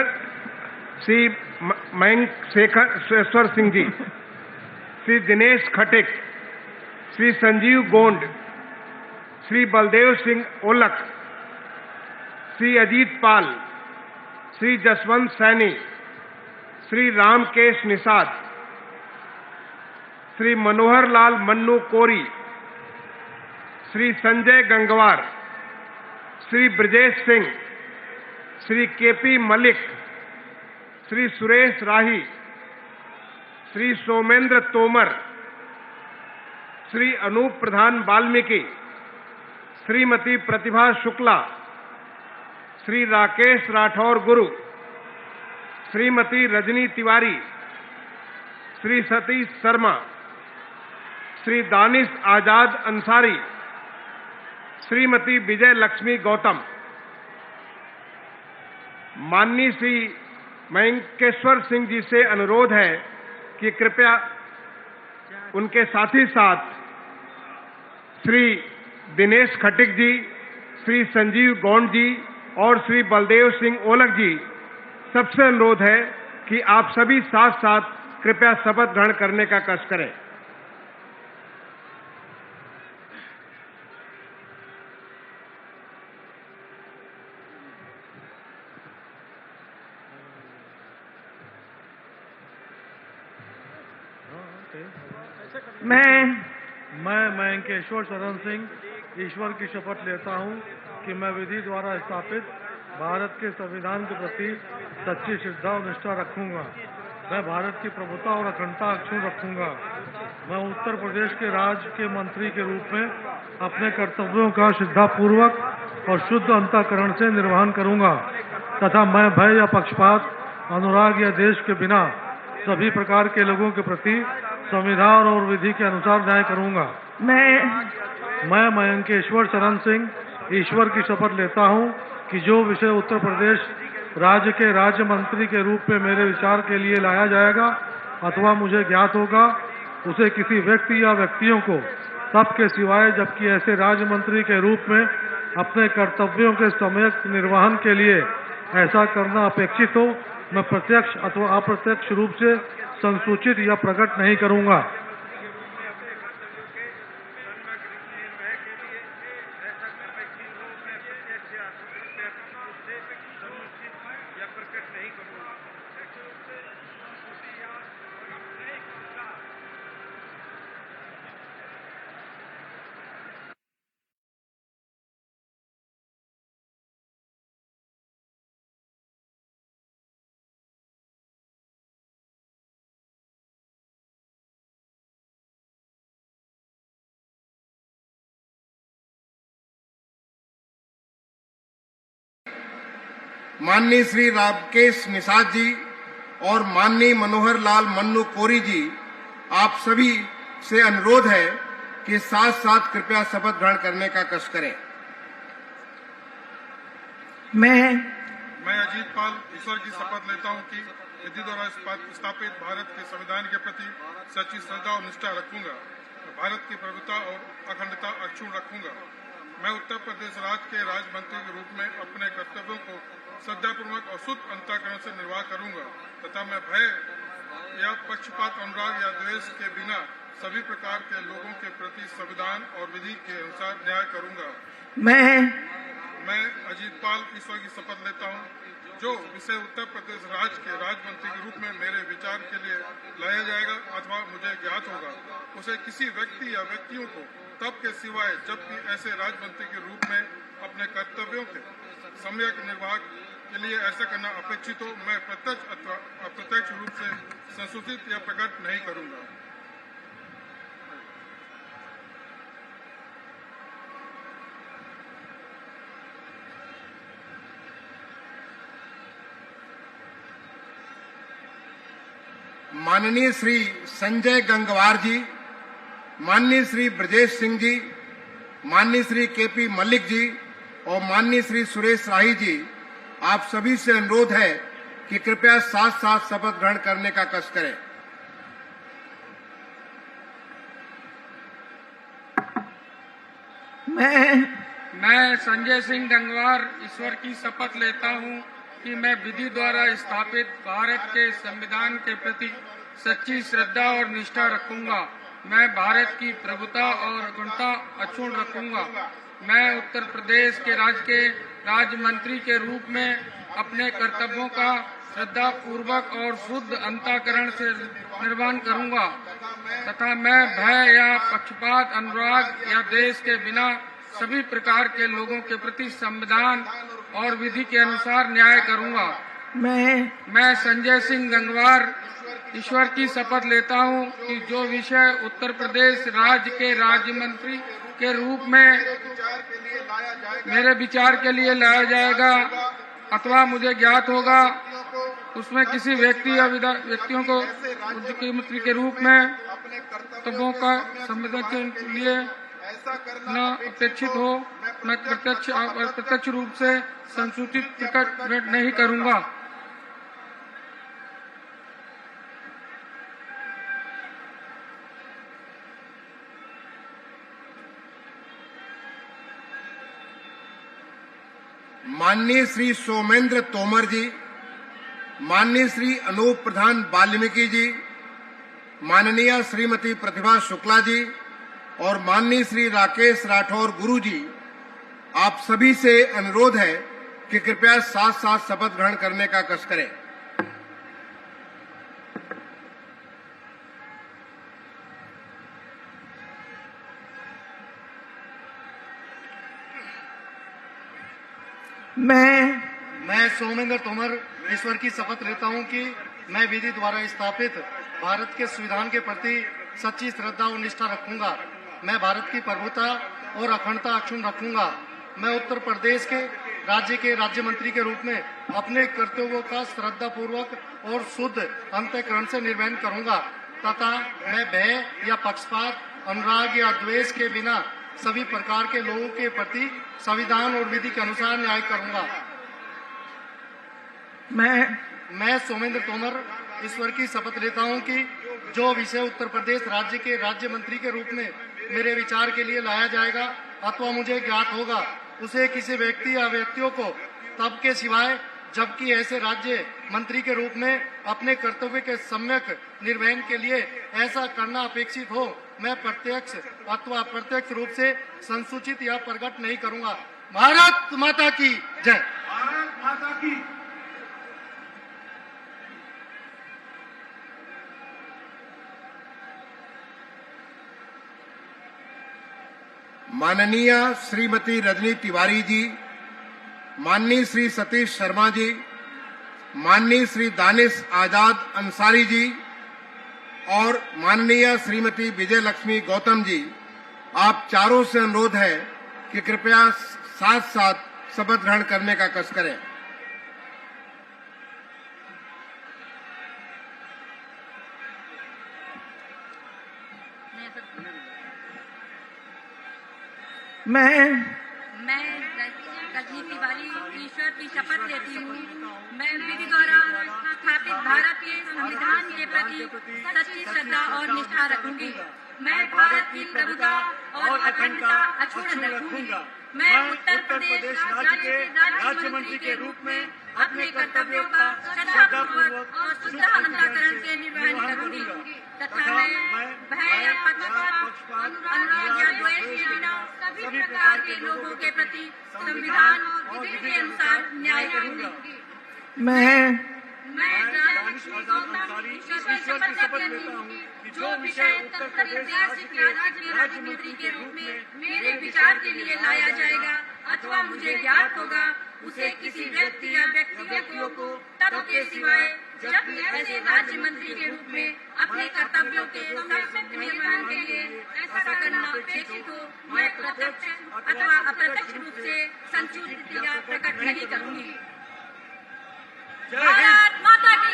शेखर सिंह जी, श्री दिनेश खटिक, श्री संजीव गोंड, श्री बलदेव सिंह ओलख, श्री अजीत पाल, श्री जसवंत सैनी, श्री रामकेश निषाद, श्री मनोहर लाल मन्नू कोरी, श्री संजय गंगवार, श्री ब्रजेश सिंह, श्री केपी मलिक, श्री सुरेश राही, श्री सोमेंद्र तोमर, श्री अनूप प्रधान वाल्मीकि, श्रीमती प्रतिभा शुक्ला, श्री राकेश राठौर गुरु, श्रीमती रजनी तिवारी, श्री सतीश शर्मा, श्री दानिश आजाद अंसारी, श्रीमती विजय लक्ष्मी गौतम। माननीय श्री मयंकेश्वर सिंह जी से अनुरोध है कि कृपया उनके साथी साथ श्री दिनेश खटिक जी, श्री संजीव गौंड जी और श्री बलदेव सिंह ओलख जी, सबसे अनुरोध है कि आप सभी साथ साथ कृपया शपथ ग्रहण करने का कष्ट करें। मैं मयंकेश्वर शरण सिंह ईश्वर की शपथ लेता हूं कि मैं विधि द्वारा स्थापित भारत के संविधान के प्रति सच्ची श्रद्धा और निष्ठा रखूंगा। मैं भारत की प्रभुता और अखंडता अक्षुण्ण रखूंगा। मैं उत्तर प्रदेश के राज्य के मंत्री के रूप में अपने कर्तव्यों का श्रद्धापूर्वक और शुद्ध अंतःकरण से निर्वहन करूंगा तथा मैं भय या पक्षपात, अनुराग या देश के बिना सभी प्रकार के लोगों के प्रति संविधान और विधि के अनुसार न्याय करूंगा। मैं मयंकेश्वर शरण सिंह ईश्वर की शपथ लेता हूं कि जो विषय उत्तर प्रदेश राज्य के राज्य मंत्री के रूप में मेरे विचार के लिए लाया जाएगा अथवा मुझे ज्ञात होगा, उसे किसी व्यक्ति या व्यक्तियों को तब के सिवाय जबकि ऐसे राज्य मंत्री के रूप में अपने कर्तव्यों के सम्यक निर्वहन के लिए ऐसा करना अपेक्षित हो, मैं प्रत्यक्ष अथवा अप्रत्यक्ष रूप से संसूचित या प्रकट नहीं करूंगा। माननीय श्री रामकेश निषाद जी और माननीय मनोहर लाल मन्नू कोरी जी, आप सभी से अनुरोध है कि साथ साथ कृपया शपथ ग्रहण करने का कष्ट करें। मैं अजीत पाल ईश्वर की शपथ लेता हूं कि विधि द्वारा स्थापित भारत के संविधान के प्रति सच्ची श्रद्धा और निष्ठा रखूंगा। भारत की प्रभुता और अखंडता अक्षुण्ण रखूंगा। मैं उत्तर प्रदेश राज्य के राज्य मंत्री के रूप में अपने कर्तव्यों को श्रद्धापूर्वक और शुद्ध अंतःकरण से निर्वाह करूंगा तथा मैं भय या पक्षपात, अनुराग या द्वेष के बिना सभी प्रकार के लोगों के प्रति संविधान और विधि के अनुसार न्याय करूंगा। मैं अजीत पाल ईश्वर की शपथ लेता हूं, जो विषय उत्तर प्रदेश राज्य के राज्य मंत्री के रूप में मेरे विचार के लिए लाया जाएगा अथवा मुझे ज्ञात होगा, उसे किसी व्यक्ति या व्यक्तियों को तब के सिवाय जबकि ऐसे राज्य मंत्री के रूप में अपने कर्तव्यों के सम्यक निर्वाह के लिए ऐसा करना अपेक्षित हो, मैं प्रत्यक्ष अथवा अप्रत्यक्ष रूप से संसूचित या प्रकट नहीं करूंगा। माननीय श्री संजय गंगवार जी, माननीय श्री ब्रजेश सिंह जी, माननीय श्री केपी मलिक जी और माननीय श्री सुरेश राही जी, आप सभी से अनुरोध है कि कृपया साथ साथ शपथ ग्रहण करने का कष्ट करें। मैं संजय सिंह गंगवार ईश्वर की शपथ लेता हूं कि मैं विधि द्वारा स्थापित भारत के संविधान के प्रति सच्ची श्रद्धा और निष्ठा रखूंगा। मैं भारत की प्रभुता और अखंडता अक्षुण्ण रखूंगा। मैं उत्तर प्रदेश के राज्य के राज्य मंत्री के रूप में अपने कर्तव्यों का श्रद्धा पूर्वक और शुद्ध अंतःकरण से निर्वहन करूंगा तथा मैं भय या पक्षपात, अनुराग या द्वेष के बिना सभी प्रकार के लोगों के प्रति संविधान और विधि के अनुसार न्याय करूंगा। मैं संजय सिंह गंगवार ईश्वर की शपथ लेता हूं कि जो विषय उत्तर प्रदेश राज्य के राज्य मंत्री के रूप में मेरे विचार के लिए लाया जाएगा अथवा मुझे ज्ञात होगा, उसमें किसी व्यक्ति या व्यक्तियों को मुख्यमंत्री के रूप में कर्तव्यों का संविधान के लिए न अपेक्षित हो, मैं प्रत्यक्ष रूप से संसूचित प्रकट नहीं करूंगा। माननीय श्री सोमेंद्र तोमर जी, माननीय श्री अनूप प्रधान वाल्मीकि जी, माननीय श्रीमती प्रतिभा शुक्ला जी और माननीय श्री राकेश राठौर गुरु जी, आप सभी से अनुरोध है कि कृपया साथ साथ शपथ ग्रहण करने का कष्ट करें। मैं सोमेंद्र तोमर ईश्वर की शपथ लेता हूं कि मैं विधि द्वारा स्थापित भारत के संविधान के प्रति सच्ची श्रद्धा और निष्ठा रखूंगा। मैं भारत की प्रभुता और अखंडता अक्षुण्ण रखूंगा। मैं उत्तर प्रदेश के राज्य मंत्री के रूप में अपने कर्तव्यों का श्रद्धा पूर्वक और शुद्ध अंतःकरण से निर्वहन करूंगा तथा मैं भय या पक्षपात, अनुराग या द्वेष के बिना सभी प्रकार के लोगों के प्रति संविधान और विधि के अनुसार न्याय करूंगा। मैं सोमेंद्र तोमर ईश्वर की शपथ लेता हूं कि जो विषय उत्तर प्रदेश राज्य के राज्य मंत्री के रूप में मेरे विचार के लिए लाया जाएगा अथवा मुझे ज्ञात होगा, उसे किसी व्यक्ति या व्यक्तियों को तब के सिवाय जबकि ऐसे राज्य मंत्री के रूप में अपने कर्तव्य के सम्यक निर्वहन के लिए ऐसा करना अपेक्षित हो, मैं प्रत्यक्ष अथवा अप्रत्यक्ष रूप से संसूचित या प्रकट नहीं करूंगा। भारत माता की जय। भारत माता की। माननीय श्रीमती रजनी तिवारी जी, माननीय श्री सतीश शर्मा जी, माननीय श्री दानिश आजाद अंसारी जी और माननीय श्रीमती विजय लक्ष्मी गौतम जी, आप चारों से अनुरोध है कि कृपया साथ साथ शपथ ग्रहण करने का कष्ट करें। मैं रजनी तिवारी ईश्वर की शपथ लेती हूँ। मैं विधि द्वारा स्थापित भारत के संविधान के प्रति सच्ची श्रद्धा और निष्ठा रखूंगी। मैं भारत की प्रभुता और अखंडता अक्षुण्ण रखूंगी। मैं उत्तर प्रदेश राज्य के राज्य मंत्री के रूप में अपने कर्तव्यों का श्रद्धापूर्वक और शुद्ध अंतःकरण से निर्वहन करूंगी तथा मैं भय या पक्षपात, अनुराग या द्वेष के बिना सभी प्रकार के लोगों के प्रति संविधान और विधि के अनुसार न्याय करूंगी। मैं गौतम ईश्वर की शपथ लेता हूँ कि जो विषय उत्तर प्रदेश राज्य मंत्री के रूप में मेरे विचार के लिए लाया जाएगा अथवा मुझे ज्ञात होगा, उसे किसी व्यक्ति या व्यक्तियों को तब के सिवाय जब ऐसे राज्य मंत्री के रूप में अपने कर्तव्यों के सम्यक निर्वहन के लिए ऐसा करना अपेक्षित हो, मैं प्रत्यक्ष अथवा अप्रत्यक्ष रूप से संसूचित या प्रकट नहीं करूंगी। भारत माता की।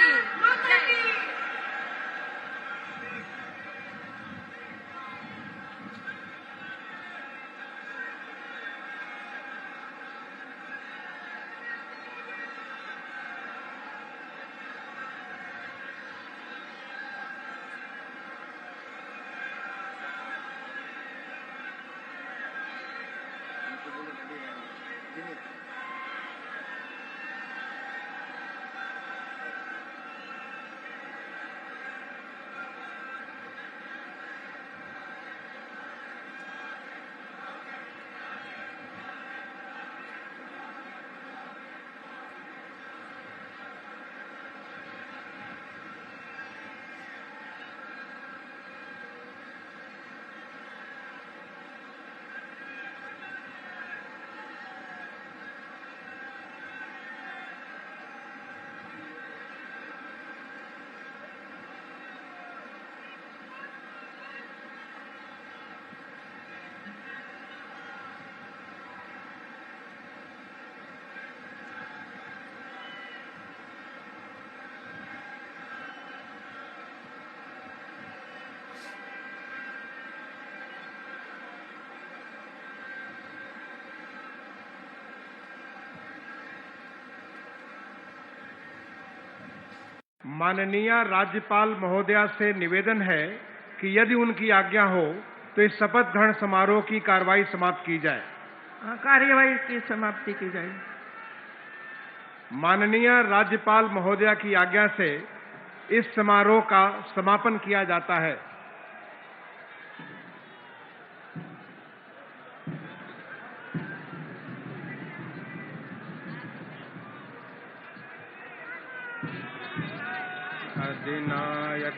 माननीय राज्यपाल महोदया से निवेदन है कि यदि उनकी आज्ञा हो तो इस शपथ ग्रहण समारोह की कार्रवाई समाप्त की जाए। कार्यवाही की समाप्ति की जाए। माननीय राज्यपाल महोदया की आज्ञा से इस समारोह का समापन किया जाता है। अधिनायक